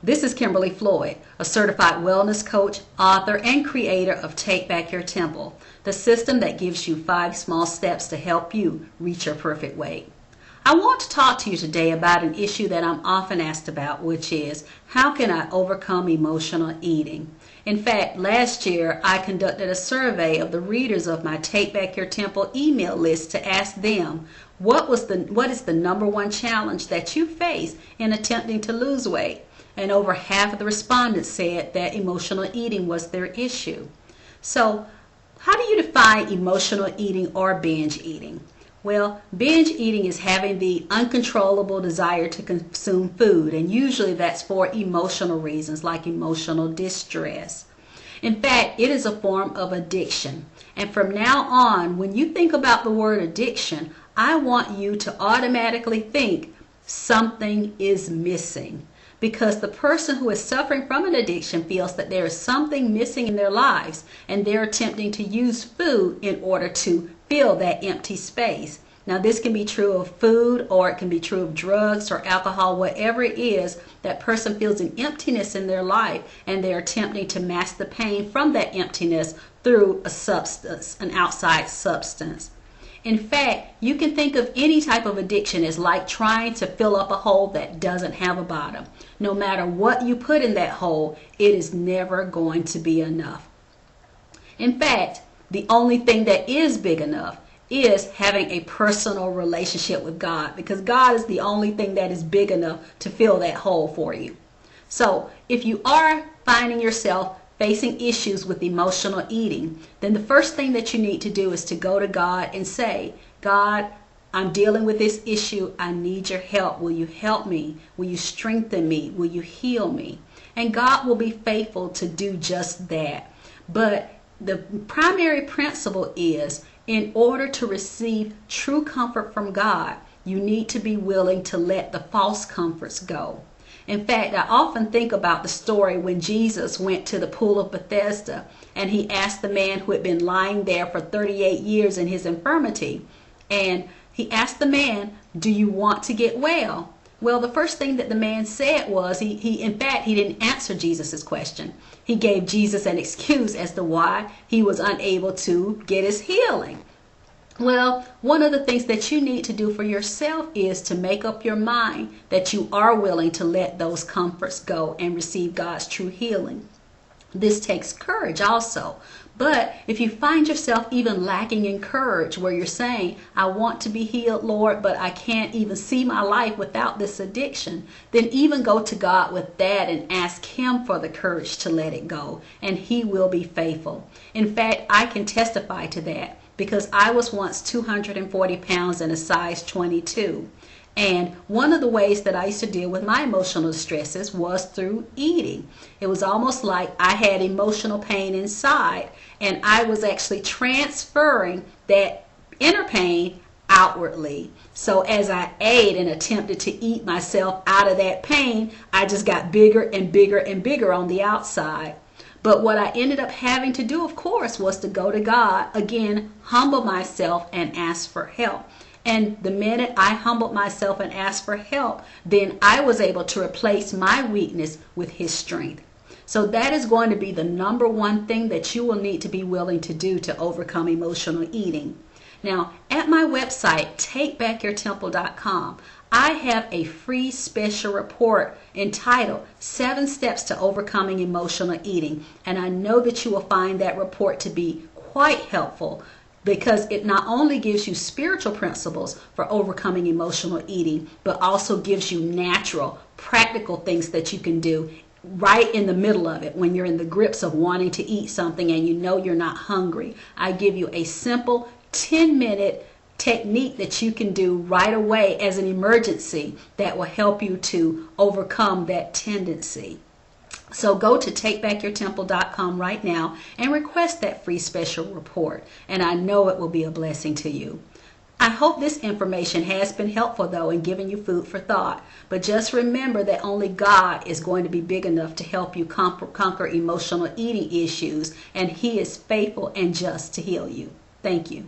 This is Kimberly Floyd, a certified wellness coach, author, and creator of Take Back Your Temple, the system that gives you 5 small steps to help you reach your perfect weight. I want to talk to you today about an issue that I'm often asked about, which is, how can I overcome emotional eating? In fact, last year I conducted a survey of the readers of my Take Back Your Temple email list to ask them, what is the number one challenge that you face in attempting to lose weight? And over half of the respondents said that emotional eating was their issue. So, how do you define emotional eating or binge eating? Well, binge eating is having the uncontrollable desire to consume food, and usually that's for emotional reasons like emotional distress. In fact, it is a form of addiction. And from now on, when you think about the word addiction, I want you to automatically think something is missing. Because the person who is suffering from an addiction feels that there is something missing in their lives, and they're attempting to use food in order to fill that empty space. Now, this can be true of food, or it can be true of drugs or alcohol, whatever it is. That person feels an emptiness in their life, and they're attempting to mask the pain from that emptiness through a substance, an outside substance. In fact, you can think of any type of addiction as like trying to fill up a hole that doesn't have a bottom. No matter what you put in that hole, it is never going to be enough. In fact, the only thing that is big enough is having a personal relationship with God, because God is the only thing that is big enough to fill that hole for you. So if you are finding yourself facing issues with emotional eating, then the first thing that you need to do is to go to God and say, God, I'm dealing with this issue. I need your help. Will you help me? Will you strengthen me? Will you heal me? And God will be faithful to do just that. But the primary principle is, in order to receive true comfort from God, you need to be willing to let the false comforts go. In fact, I often think about the story when Jesus went to the pool of Bethesda and he asked the man who had been lying there for 38 years in his infirmity, and he asked the man, do you want to get well? Well, the first thing that the man said was, he didn't answer Jesus' question. He gave Jesus an excuse as to why he was unable to get his healing. Well, one of the things that you need to do for yourself is to make up your mind that you are willing to let those comforts go and receive God's true healing. This takes courage also. But if you find yourself even lacking in courage, where you're saying, I want to be healed, Lord, but I can't even see my life without this addiction, then even go to God with that and ask Him for the courage to let it go, and He will be faithful. In fact, I can testify to that, because I was once 240 pounds and a size 22. And one of the ways that I used to deal with my emotional stresses was through eating. It was almost like I had emotional pain inside, and I was actually transferring that inner pain outwardly. So as I ate and attempted to eat myself out of that pain, I just got bigger and bigger and bigger on the outside. But what I ended up having to do, of course, was to go to God, again, humble myself and ask for help. And the minute I humbled myself and asked for help, then I was able to replace my weakness with His strength. So that is going to be the number one thing that you will need to be willing to do to overcome emotional eating. Now, at my website, takebackyourtemple.com, I have a free special report entitled 7 Steps to Overcoming Emotional Eating. And I know that you will find that report to be quite helpful, because it not only gives you spiritual principles for overcoming emotional eating, but also gives you natural, practical things that you can do right in the middle of it when you're in the grips of wanting to eat something and you know you're not hungry. I give you a simple 10-minute technique that you can do right away as an emergency that will help you to overcome that tendency. So go to takebackyourtemple.com right now and request that free special report, and I know it will be a blessing to you. I hope this information has been helpful, though, in giving you food for thought. But just remember that only God is going to be big enough to help you conquer emotional eating issues, and He is faithful and just to heal you. Thank you.